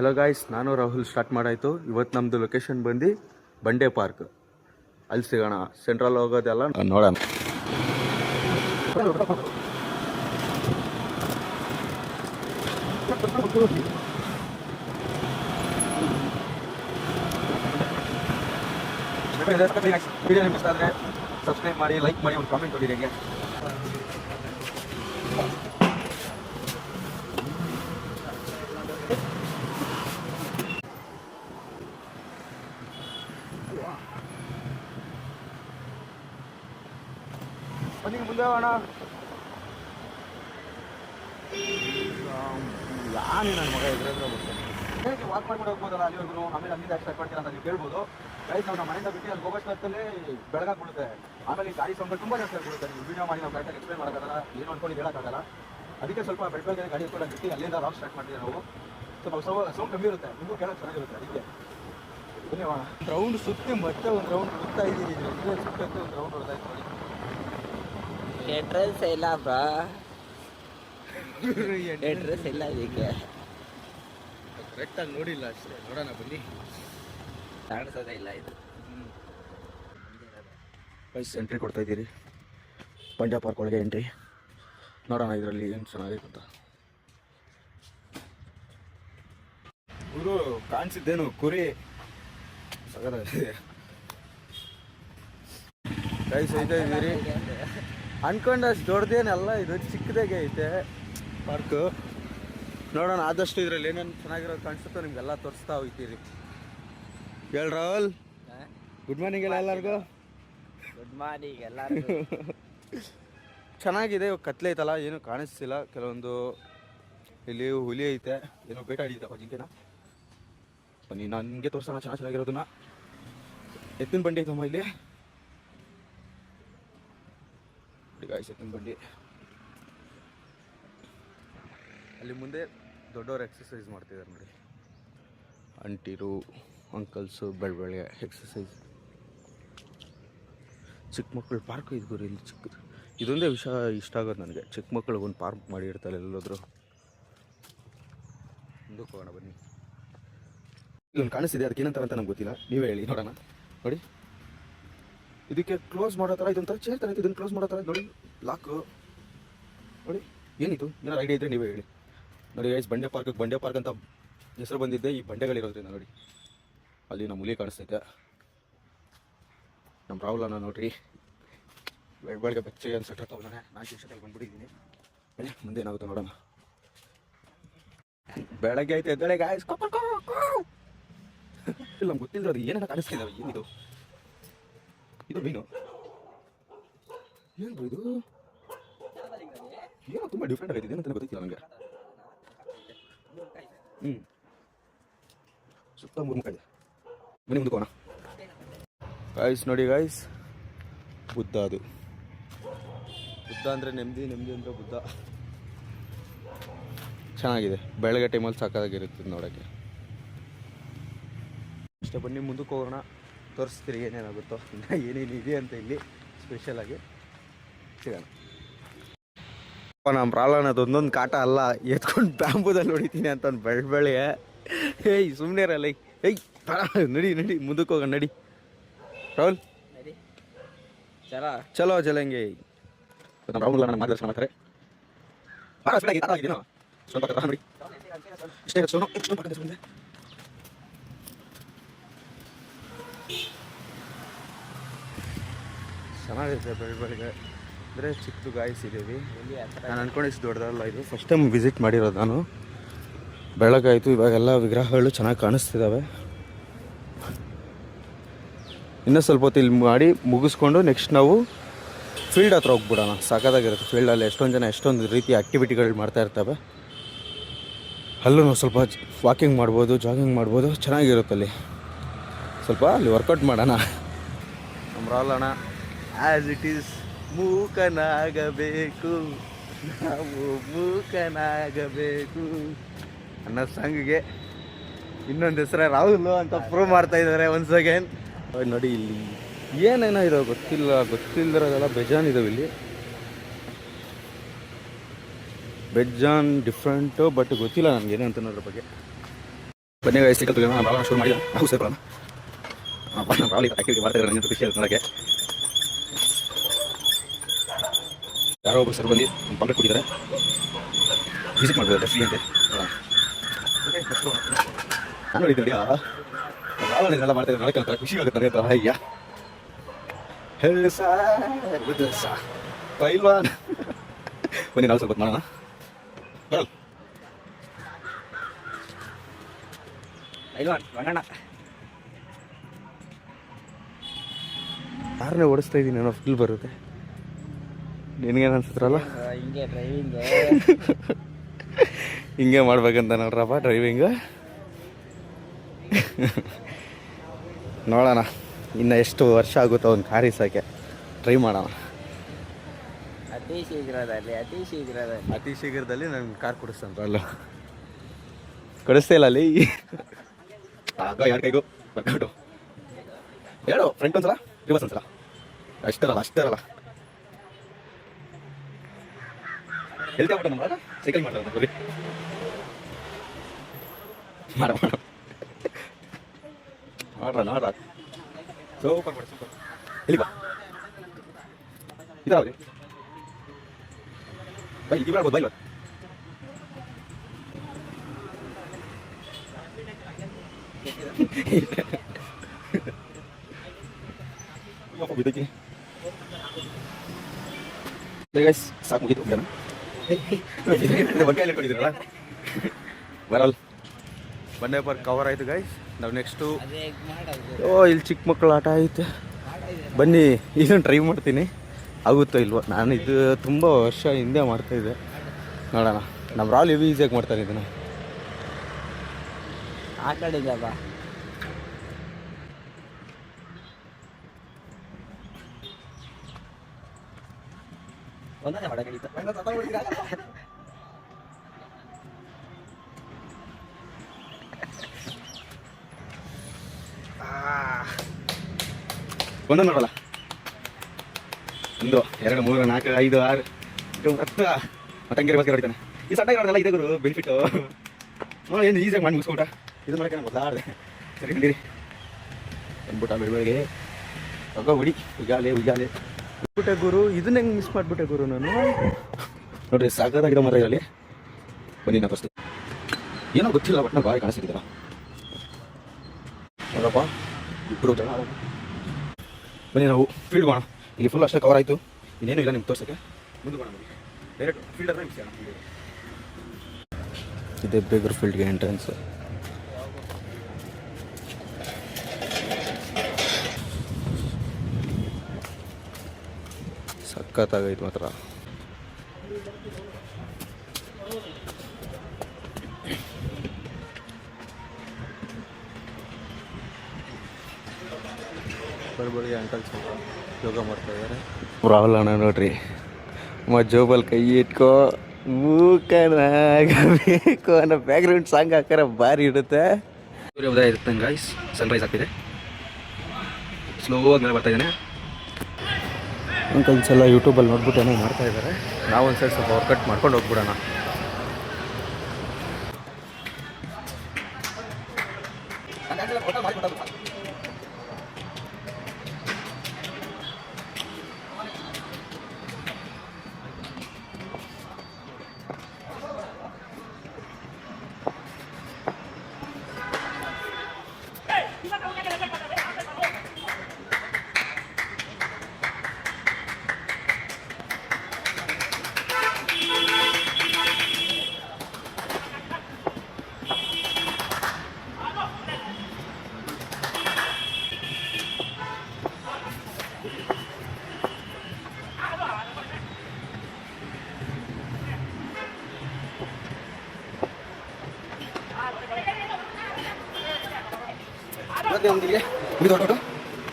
Hello guys, ನಾನು Rahul. Start ಮಾಡಾಯಿತು. ಇವತ್ತು ನಮ್ಮದು ಲೊಕೇಶನ್ ಬಂದು ಬಂಡೆ ಪಾರ್ಕ್. ಅಲ್ಲಿ ಸಿಗೋಣ. ಸೆಂಟ್ರಲ್ ಹೋಗೋದೆಲ್ಲ ನೋಡೋಣ. ವಿಡಿಯೋ ನಿಮ್ಗೆ ಇಷ್ಟ ಆದರೆ ಸಬ್ಸ್ಕ್ರೈಬ್ ಮಾಡಿ, ಲೈಕ್ ಮಾಡಿ, ಒಂದು ಕಾಮೆಂಟ್ ಕೊಡಿ. ಹೇಗೆ ಬನ್ನಿ ಮುಂದೆ ಹೋಗೋಣ. ಯಾನೇ ನನ್ನ ಮಗ ಎದುರೆದ್ರೆ ಬರ್ತಾನೆ. ಹೇಗೆ ವಾಕ್ ಮಾಡ್ಕೊಂಡು ಹೋಗ್ಬೋದಲ್ಲ ಅಲ್ಲಿವರೆಗೂ, ಆಮೇಲೆ ಅಲ್ಲಿಂದ ಸ್ಟಾರ್ಟ್ ಮಾಡ್ತೀರಾ ಅಂತ ನೀವು ಕೇಳ್ಬೋದು. ಗೈಸ್, ನಾವು ನಮ್ಮ ಮನೆಯಿಂದ ಬಿಟ್ಟು ಅಲ್ಲಿ ಹೋಗೋಷ್ಟೊತ್ತಲ್ಲೇ ಬೆಳಗಾಗ್ಬಿಡುತ್ತೆ. ಆಮೇಲೆ ಗಾಡಿ ಸೌಂಡ್ ತುಂಬ ಜಾಸ್ತಿ ಆಗ್ಬಿಡುತ್ತೆ. ನೀವು ವೀಡಿಯೋ ಮಾಡಿ ನಾವು ಕರೆಕ್ಟಾಗಿ ಎಕ್ಸ್ಪ್ಲೇನ್ ಮಾಡೋಕ್ಕಾಗಲ್ಲ, ಏನು ಅನ್ಕೊಂಡು ಹೇಳೋಕ್ಕಾಗಲ್ಲ. ಅದಕ್ಕೆ ಸ್ವಲ್ಪ ಬೆಳಗ್ಗೆ ಗಾಡಿ ಎತ್ಕೊಂಡು ಬಿಟ್ಟು ಅಲ್ಲಿಂದ ರಾಕ್ ಸ್ಟಾರ್ಟ್ ಮಾಡ್ತೀವಿ ನಾವು. ಸ್ವಲ್ಪ ಸೌಂಡ್ ಕಮ್ಮಿ ಇರುತ್ತೆ, ನಿಮಗೂ ಕೇಳೋಕ್ಕೆ ಚೆನ್ನಾಗಿರುತ್ತೆ. ಅದಕ್ಕೆ ಬನ್ನಿ ಹೋಗೋಣ. ರೌಂಡ್ ಸುತ್ತಿ ಮತ್ತೆ ಒಂದು ರೌಂಡ್ ಹೊಡ್ತಾ ಇದ್ದೀವಿ. ಸುತ್ತಕ್ಕೆ ಒಂದು ರೌಂಡ್ ಹೊಡ್ತಾ ಇತ್ತು ನೋಡಿ. ಅಡ್ರೆಸ್ ಇಲ್ಲ ಬ್ರಾ, ಅಡ್ರೆಸ್ ಇಲ್ಲ. ಇದಕ್ಕೆ ಕರೆಕ್ಟಾಗಿ ನೋಡಿಲ್ಲ ಅಷ್ಟೇ. ನೋಡೋಣ ಬನ್ನಿ. ಕಾಣಿಸೋದೇ ಇಲ್ಲ ಇದು. ಬೈಸ್ ಎಂಟ್ರಿ ಕೊಡ್ತಾ ಇದ್ದೀರಿ ಬಂಡೆ ಪಾರ್ಕ್ ಒಳಗೆ ಎಂಟ್ರಿ. ನೋಡೋಣ ಇದರಲ್ಲಿ ಏನು ಚೆನ್ನಾಗಿದೆ ಅಂತ. ಗುರು ಕಾಣಿಸಿದ್ದೇನು ಕುರಿ ಸಗದಾಗಿದೆ. ಗೈಸ್ ಹೋಯ್ತಾ ಇದ್ದೀರಿ. ಅನ್ಕೊಂಡಷ್ಟು ದೊಡ್ಡದೇನಲ್ಲ, ಇದು ಚಿಕ್ಕದಾಗೆ ಐತೆ ಪಾರ್ಕು. ನೋಡೋಣ ಆದಷ್ಟು ಇದರಲ್ಲಿ ಏನೇನು ಚೆನ್ನಾಗಿರೋದು ಕಾಣಿಸುತ್ತೋ ನಿಮ್ಗೆಲ್ಲ ತೋರಿಸ್ತಾ ಹೋಗ್ತೀರಿ. ಹೇಳಿ ರಾಹುಲ್. ಗುಡ್ ಮಾರ್ನಿಂಗ್ ಎಲ್ಲ ಎಲ್ಲರಿಗೂ. ಗುಡ್ ಮಾರ್ನಿಂಗ್ ಎಲ್ಲರಿಗೂ. ಚೆನ್ನಾಗಿದೆ. ಇವಾಗ ಕತ್ಲೆ ಐತಲ್ಲ, ಏನು ಕಾಣಿಸ್ತಿಲ್ಲ. ಕೆಲವೊಂದು ಇಲ್ಲಿ ಹುಲಿ ಐತೆ, ಏನೋ ಬೇಟ ಹಿಡಿತಪ್ಪ ಜಿಂಕೆನ. ಬನ್ನಿ ನನಗೆ ತೋರಿಸೋಣ ಚೆನ್ನಾಗಿರೋದನ್ನ. ಎತ್ತಿನ ಬಂಡಿ ಐತಮ್ಮ ಇಲ್ಲಿ. ಎತ್ತಿನ ಬಂಡಿ. ಅಲ್ಲಿ ಮುಂದೆ ದೊಡ್ಡವರು ಎಕ್ಸಸೈಸ್ ಮಾಡ್ತಿದ್ದಾರೆ ನೋಡಿ. ಅಂಟಿರು ಅಂಕಲ್ಸು ಬೆಳಗ್ಗೆ ಎಕ್ಸಸೈಸ್. ಚಿಕ್ಕ ಮಕ್ಕಳು ಪಾರ್ಕು ಇದು ಗುರು. ಇಲ್ಲಿ ಚಿಕ್ಕದು ಇದೊಂದೇ ವಿಷಯ ಇಷ್ಟ ಆಗೋದು ನನಗೆ. ಚಿಕ್ಕ ಮಕ್ಕಳಿಗೆ ಒಂದು ಪಾರ್ಕ್ ಮಾಡಿರ್ತಾರೆ ಎಲ್ಲೋದ್ರು. ಮುಂದಕ್ಕೆ ಹೋಗೋಣ ಬನ್ನಿ. ಇಲ್ಲೊಂದು ಕಾಣಿಸ್ತಿದೆ, ಅದಕ್ಕೆ ಏನಂತಾರೆ ಅಂತ ನಂಗೆ ಗೊತ್ತಿಲ್ಲ, ನೀವೇ ಹೇಳಿ ನೋಡೋಣ. ನೋಡಿ ಇದಕ್ಕೆ ಕ್ಲೋಸ್ ಮಾಡೋ ಥರ ಇದೊಂಥರ ಚೇರ್ ಥರ ಇದನ್ನು ಕ್ಲೋಸ್ ಮಾಡೋ ಥರ ನೋಡಿ. ಲಾಕು ನೋಡಿ. ಏನಿದು ಏನಾರು ಐಡಿಯಾ ಇದ್ದರೆ ನೀವೇ ಹೇಳಿ. ನೋಡಿ ಗೈಸ್, ಬಂಡೆ ಪಾರ್ಕ್ ಅಂತ ಹೆಸರು ಬಂದಿದ್ದೆ ಈ ಬಂಡೆಗಳಿರೋದ್ರಿಂದ. ನೋಡಿ ಅಲ್ಲಿ ನಮ್ಮ ಹುಲಿ ಕಾಣಿಸ್ತೈತೆ. ನಮ್ಮ ರಾಹುಲನ ನೋಡ್ರಿ, ಬೆಳಗ್ಗೆ ಬೆಚ್ಚಗೆ ಅನ್ಸಟ್ಟ ತಗೊಂಡಾನೆ. ನಾನು ಶಿಕ್ಷಕಲ್ಲಿ ಬಂದ್ಬಿಟ್ಟಿದ್ದೀನಿ. ಮುಂದೆ ಏನಾಗುತ್ತೆ ನೋಡೋಣ. ಬೆಳಗ್ಗೆ ಐತೆ ಎದ್ದಳೆ ಗಾಯ್ಸ್. ಇಲ್ಲ ನಮ್ಗೆ ಗೊತ್ತಿಲ್ಲ ಅದು ಏನೇನ ಕಾಣಿಸ್ತಿದ್ದಾವೆ. ಏನಿದು ಇದು ಮೀನು ಏನು ಇದು? ಏನೋ ತುಂಬ ಡಿಫ್ರೆಂಟ್ ಆಗೈತೆ. ಏನಂತ ಗೊತ್ತಿಲ್ಲ ನನಗೆ. ಸುತ್ತ ಮೂರು ಮುಖ ಇದೆ. ಬನ್ನಿ ಮುಂದಕ್ಕೆ ಹೋಗೋಣ. ಗಾಯ್ಸ್ ನೋಡಿ ಗಾಯ್ಸ್, ಬುದ್ಧ. ಅದು ಬುದ್ಧ ಅಂದರೆ ನೆಮ್ಮದಿ ಅಂದರೆ ಬುದ್ಧ. ಚೆನ್ನಾಗಿದೆ. ಬೆಳಗ್ಗೆ ಟೈಮಲ್ಲಿ ಸಾಕಾಗಿರುತ್ತೆ ನೋಡೋಕ್ಕೆ. ಅಷ್ಟೇ, ಬನ್ನಿ ಮುಂದಕ್ಕೆ ಹೋಗೋಣ. ತೋರಿಸ್ತೀರಿ ಏನೇನಾಗುತ್ತೋ, ಏನೇನು ಇದೆ ಅಂತ ಇಲ್ಲಿ ಸ್ಪೆಷಲಾಗಿ ಸಿಗೋಣ. ನಮ್ಮ ಪ್ರಾಬ್ಲಮ್ ಒಂದೊಂದು ಕಾಟ ಅಲ್ಲ, ಎತ್ಕೊಂಡು ಬ್ಯಾಂಬುದಲ್ಲಿ ಹೊಡಿತೀನಿ ಅಂತ ಒಂದು ಬೆಳಗ್ಗೆ. ಏಯ್ ಸುಮ್ಮನೆ ಇರಲ್ಲ. ಏಯ್ ನಡಿ ಮುಂದಕ್ಕೆ ಹೋಗೋಣ. ನಡಿ ರಾಹುಲ್, ಚಲೋ ಚಲಂಗೆ. ನಮ್ಮ ರಾಹುಲ್ ನನ್ನ ಮಾರ್ಗದರ್ಶನ ಮಾಡ್ತಾರೆ. ಚೆನ್ನಾಗಿರುತ್ತೆ ಬೆಳಗ್ಗೆ ಅಂದರೆ. ಚಿಕ್ಕದು ಗಾಯ್ಸ್ ಇದ್ದೀವಿ. ನಾನು ಅನ್ಕೊಂಡಿದ್ದು ದೊಡ್ಡದಲ್ಲ ಇದು. ಫಸ್ಟ್ ಟೈಮ್ ವಿಸಿಟ್ ಮಾಡಿರೋದು ನಾನು. ಬೆಳಗಾಯಿತು, ಇವಾಗೆಲ್ಲ ವಿಗ್ರಹಗಳು ಚೆನ್ನಾಗಿ ಕಾಣಿಸ್ತಿದ್ದಾವೆ. ಇನ್ನೂ ಸ್ವಲ್ಪ ಹೊತ್ತು ಇಲ್ಲಿ ಮಾಡಿ ಮುಗಿಸ್ಕೊಂಡು ನೆಕ್ಸ್ಟ್ ನಾವು ಫೀಲ್ಡ್ ಹತ್ರ ಹೋಗ್ಬಿಡೋಣ. ಸಾಕಾಗಿರುತ್ತೆ ಫೀಲ್ಡಲ್ಲಿ. ಎಷ್ಟೊಂದು ಜನ ಎಷ್ಟೊಂದು ರೀತಿಯ ಆ್ಯಕ್ಟಿವಿಟಿಗಳು ಮಾಡ್ತಾ ಇರ್ತವೆ. ಅಲ್ಲೂ ನಾವು ಸ್ವಲ್ಪ ವಾಕಿಂಗ್ ಮಾಡ್ಬೋದು, ಜಾಗಿಂಗ್ ಮಾಡ್ಬೋದು. ಚೆನ್ನಾಗಿರುತ್ತೆ ಅಲ್ಲಿ. ಸ್ವಲ್ಪ ಅಲ್ಲಿ ವರ್ಕೌಟ್ ಮಾಡೋಣ. ನಮ್ಮ ರಾಹುಲಣ್ಣ ಆ್ಯಸ್ ಇಟ್ ಈಸ್ ಮೂಕನಾಗಬೇಕು, ನಾವು ಮೂಕನಾಗಬೇಕು ಅನ್ನೋ ಸಾಂಗಿಗೆ ಇನ್ನೊಂದು ಹೆಸರೇ ರಾಹುಲ್ ಅಂತ ಪ್ರೂವ್ ಮಾಡ್ತಾ ಇದ್ದಾರೆ ಒನ್ಸ್ ಅಗೇನ್. ನೋಡಿ ಇಲ್ಲಿ ಏನೇನೋ ಇದಾವೆ ಗೊತ್ತಿಲ್ಲದಿರೋದೆಲ್ಲ ಬೇಜಾನ್ ಇದಾವೆ ಇಲ್ಲಿ. ಬೇಜಾನ್ ಡಿಫ್ರೆಂಟು, ಬಟ್ ಗೊತ್ತಿಲ್ಲ ನನಗೇನು ಅಂತ ಅನ್ನೋದ್ರ ಬಗ್ಗೆ. ಬನ್ನಿ ಸೈಕಲ್ ತಗೊಂಡು ನಾನು ಶುರು ಮಾಡಿದ ನಾವು ಸೇರ್ಕೊಳ್ಳೋಣ. ನಾನು ರಾವಲಿ ಆ್ಯಕ್ಟಿವಿಟಿ ಮಾಡ್ತಾ ಇದ್ದಾರೆ, ನನಗೆ ಖುಷಿ ಆಗುತ್ತೆ ನನಗೆ. ಯಾರೋ ಒಬ್ಬರು ಸರ್ ಬಂದು ಒಂದು ಪಾಂಪ್ಲೆಟ್ ಕೊಟ್ಟಿದ್ದಾರೆ, ವಿಸಿಟ್ ಮಾಡ್ಬೋದು ಫ್ರೀ ಅಂತೆ. ನಾನು ನೋಡಿದ್ದೆ ರಾವಣೆಲ್ಲ ಮಾಡ್ತಾ ಇದ್ದಾರೆ, ನೋಡಕ್ಕೆ ಖುಷಿ ಆಗುತ್ತೆ ಅಂತ. ಅಯ್ಯ ಪೈಲ್ವಾನ್ ಬನ್ನಿ ನಾವು ಸ್ವಲ್ಪ ಮಾಡೋಣ. ಬರಲ್ಲ ಕಾರ್ನೇ ಓಡಿಸ್ತಾ ಇದ್ದೀನಿ ಅನ್ನೋ ಫೀಲ್ ಬರುತ್ತೆ. ನಿನಗೇನು ಅನ್ಸುತ್ತಲ್ಲ? ಹಿಂಗೆ ಡ್ರೈವಿಂಗ್ ಹಿಂಗೆ ಮಾಡ್ಬೇಕಂತ ನೋಡ್ರಪ್ಪ ಡ್ರೈವಿಂಗ್. ನೋಡೋಣ ಇನ್ನು ಎಷ್ಟು ವರ್ಷ ಆಗುತ್ತೋ ಒಂದು ಕಾರ್ ಇಸೋಕ್ಕೆ ಟ್ರೈ ಮಾಡೋಣ. ಅತಿ ಶೀಘ್ರದಲ್ಲಿ ನಾನು ಕಾರ್ ಕೊಡಿಸ್ತಂತ ಅಲ್ಲ ಕೊಡಿಸ್ತಾ ಇಲ್ಲ ಅಲ್ಲಿ. ಯಾರ ಕೈಗೂ ಬರ್ಕೊಂಡು ಹೇಳು ಫ್ರಂಟ್ ಒಂದ್ಸಲ ರಿವರ್ಸ್ ಒಂದ್ಸಲ ಅಷ್ಟರಲ್ಲ ಹೇಳ್ತಾ ಬಿಟ್ಟು ನಮ್ಮ ಸೈಕಲ್ ಮಾಡ್ತಾರೆ ಬರೀ ಮಾಡ್ರ ಸೂಪರ್ ಮಾಡಿ ಸೂಪರ್. ಎಲ್ಲಿ ಬಾ ಇದಾವೆ ಬೈ ಇಲ್ಲಿ ಬರ್ಬೋದು ಬೈ ಇದಕ್ಕೆ ಸಾಕು ಮುಗಿತು ಹೇಳ್ಕೊಂಡಿದ್ದೀರಲ್ಲ ಬರಲ್ಲ. ಬಂಡೆ ಪರ್ ಕವರ್ ಆಯ್ತು ಗೈಸ್. ನಾವು ನೆಕ್ಸ್ಟು ಇಲ್ಲಿ ಚಿಕ್ಕ ಮಕ್ಕಳು ಆಟ ಐತೆ, ಬನ್ನಿ ಇದನ್ನು ಟ್ರೈ ಮಾಡ್ತೀನಿ ಆಗುತ್ತೋ ಇಲ್ವೋ. ನಾನು ಇದು ತುಂಬ ವರ್ಷ ಹಿಂದೆ ಮಾಡ್ತಾಯಿದ್ದೆ, ನೋಡೋಣ. ನಮ್ಮ ರಾಲ್ ಹೆವಿ ಈಸಿಯಾಗಿ ಮಾಡ್ತಾನೆ ಇದನ್ನು. ಆ ಕಡೆ ಬಾ ಒಂದೇ ಮಾಡಕ್ಕೆ ಒಂದೊಂದು ನೋಡಲ್ಲ. 1 2 3 4 5 6 10 ಮತ್ತಂಗೆ ಬಸ್ಗೆ ಹೊಡಿತಾನೆ. ಈ ಸಣ್ಣ ನೋಡಲ್ಲ ಇದೆ ಗುರು ಬೆನಿಫಿಟ್ಟು. ನೋಡಿ ಏನು ಈಸಿಯಾಗಿ ಮಾಡಿ ಮುಗಿಸ್ಕೊಟ. ಇದು ಮಾಡೋಕೆ ನಾನು ಗೊತ್ತಾಡ್ದೆ. ಸರಿ ಕಂಡಿರಿ ಅಂದ್ಬಿಟ್ಟ ಬೆಳಗ್ಗೆ ತಗೋ ಬಿಡಿ. ಉಯ್ಯಾಲೆ ಬಿಟ್ಟೆ ಗುರು, ಇದನ್ನ ಹೆಂಗೆ ಮಿಸ್ ಮಾಡಿಬಿಟ್ಟೆ ಗುರು ನಾನು. ನೋಡ್ರಿ ಸಾಕಾಗಿರೋ ಮರ ಇರಲಿ. ಬನ್ನಿ ನಾ ಫಸ್ಟ್ ಏನೋ ಗೊತ್ತಿಲ್ಲ ಬಟ್ ನಾ ಬಾಯಿ ಕಾಣಿಸ್ತಿದ್ದೀರ ನೋಡಪ್ಪ ಇಬ್ಬರು ಜನ. ಬನ್ನಿ ನಾವು ಫೀಲ್ಡ್ ಮಾಡೋಣ. ಇಲ್ಲಿ ಫುಲ್ ಅಷ್ಟೇ ಕವರ್ ಆಯಿತು, ಇನ್ನೇನು ಇಲ್ಲ ನಿಮ್ಗೆ ತೋರ್ಸೋಕ್ಕೆ. ಮುಂದೆ ಮಾಡೋಣ ಡೈರೆಕ್ಟ್ ಫೀಲ್ಡ್ ಆದರೆ ಮಿಕ್ಸ್ ಮಾಡೋಣ. ಇದೇ ಬೇಗರ್ ಫೀಲ್ಡ್ಗೆ ಎಂಟ್ರೆನ್ಸ್. ಸಖತ್ತಾಗೈತೆ ಮಾತ್ರ. ಬಡಿ ಅಂಕಲ್ಸ್ ಯೋಗ ಮಾಡ್ತಾ ಇದ್ದಾರೆ. ರಾಹುಲ್ ಅಣ್ಣ ನೋಡ್ರಿ ಜೋಬಲ್ ಕೈ ಇಟ್ಕೋ ಮೂಕನಾಗಬೇಕು ಅನ್ನೋ ಬ್ಯಾಕ್ಗ್ರೌಂಡ್ ಸಾಂಗ್ ಹಾಕಾರ ಭಾರಿ ಇಡುತ್ತೆ. ಸೂರ್ಯೋದಯ ಇರುತ್ತೆ ಗೈಸ್, ಸನ್ರೈಸ್ ಆಗ್ತಿದೆ. ಸ್ಲೋ ಆಗಿ ಮೇಲೆ ಬರ್ತಾ ಇದ್ದಾನೆ. ಅಂಕಲ್ಸ್ ಎಲ್ಲ ಯೂಟ್ಯೂಬಲ್ಲಿ ನೋಡ್ಬಿಟ್ಟು ಏನೋ ಮಾಡ್ತಾ ಇದ್ದಾರೆ. ನಾವು ಒಂದು ಸೈಡ್ ಸ್ವಲ್ಪ ವರ್ಕೌಟ್ ಮಾಡ್ಕೊಂಡು ಹೋಗ್ಬಿಡೋಣ.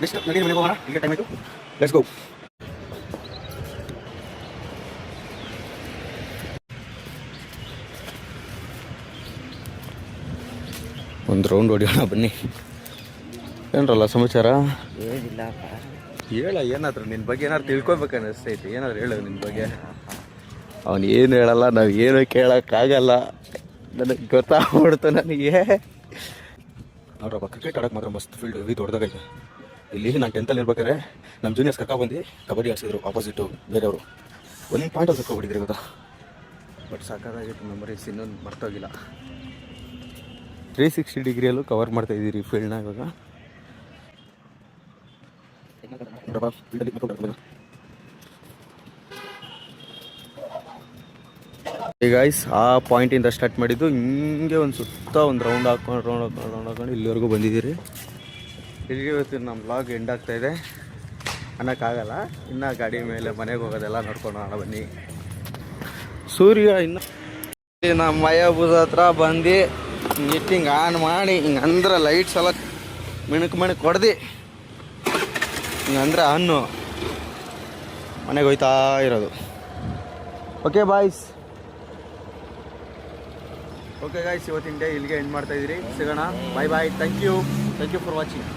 ನೆಕ್ಸ್ಟ್ ನಡಿ ಮನೆಗೆ ಹೋಗೋಣ, ಈಗ ಟೈಮ್ ಆಯಿತು. Let's go. ಒಂದು ರೌಂಡ್ ಹೊಡಿಯೋಣ ಬನ್ನಿ. ಏನರಲ್ಲ ಸಮಾಚಾರ? ಏನಿಲ್ಲ ಹೇಳ, ಏನಾದ್ರು ನಿನ್ನ ಬಗ್ಗೆ ಏನಾದ್ರು ತಿಳ್ಕೊಬೇಕು ಅನ್ನಿಸ್ತೈತಿ. ಏನಾದ್ರು ಹೇಳು ನಿನ್ನ ಬಗ್ಗೆ. ಅವನು ಏನು ಹೇಳಲ್ಲ, ನಾವು ಏನು ಕೇಳೋಕ್ಕಾಗಲ್ಲ. ನನಗೆ ಗೊತ್ತಾಗ್ಬಿಡ್ತು ನನಗೆ. ನೋಡ್ರಪ್ಪ ಕ್ರಿಕೆಟ್ ಆಡೋಕೆ ಮಾತ್ರ ಮಸ್ತ್ ಫೀಲ್ಡ್ ಹೆವಿ ದೊಡ್ಡದಾಗೈತೆ. ಇಲ್ಲಿ ನಾನು 10th ಇರ್ಬೇಕಾದ್ರೆ ನಮ್ಮ ಜೂನಿಯರ್ಸ್ ಕರ್ಕೊಂಡ್ಬಂದು ಕಬಡ್ಡಿ ಆಡಿಸಿದ್ರು ಆಪೋಸಿಟು ಬೇರೆಯವರು. 1 ಪಾಯಿಂಟ್ ಕರ್ಕೊಬಿಟ್ಟಿದ್ರು ಗೊತ್ತಾ. ಬಟ್ ಸಾಕಾಗಿತ್ತು ಮೆಮೊರೀಸ್, ಇನ್ನೊಂದು ಮರ್ತೋಗಿಲ್ಲ. 360 ಡಿಗ್ರಿಯಲ್ಲೂ ಕವರ್ ಮಾಡ್ತಾ ಇದ್ದೀರಿ ಫೀಲ್ಡ್ನ ಇವಾಗ. ಈಗ ಗೈಸ್ ಆ ಪಾಯಿಂಟಿಂದ ಸ್ಟಾರ್ಟ್ ಮಾಡಿದ್ದು ಹಿಂಗೆ ಒಂದು ಸುತ್ತ ಒಂದು ರೌಂಡ್ ಹಾಕೊಂಡು ಇಲ್ಲಿವರೆಗೂ ಬಂದಿದ್ದೀರಿ. ಇಲ್ಲಿಗೆ ಇವತ್ತು ನಮ್ಮ ಬ್ಲಾಗ್ ಎಂಡ್ ಆಗ್ತಾಯಿದೆ ಅನ್ನೋಕ್ಕಾಗಲ್ಲ. ಇನ್ನು ಗಾಡಿ ಮೇಲೆ ಮನೆಗೆ ಹೋಗೋದೆಲ್ಲ ನೋಡ್ಕೊಂಡು ಹೋಗೋಣ ಬನ್ನಿ. ಸೂರ್ಯ ಇನ್ನು ನಮ್ಮ ಮಯಬೂಸ ಹತ್ರ ಬಂದು ಹಿಂಗೆ ಆನ್ ಮಾಡಿ ಹಿಂಗೆ ಅಂದ್ರೆ ಲೈಟ್ಸ್ ಎಲ್ಲ ಮಿಣಕ್ ಹೊಡೆದು ಹಿಂಗಂದ್ರೆ ಹಣ್ಣು ಮನೆಗೆ ಹೋಯ್ತಾ ಇರೋದು. ಓಕೆ ಬಾಯ್ಸ್, ಓಕೆ ಗಾಯ್ಸ್, ಇವತ್ತಿನ ಡೇ ಇಲ್ಲಿಗೆ ಎಂಡ್ ಮಾಡ್ತಾಯಿದ್ದೀರಿ. ಸಿಗೋಣ. Bye bye. Thank you for watching.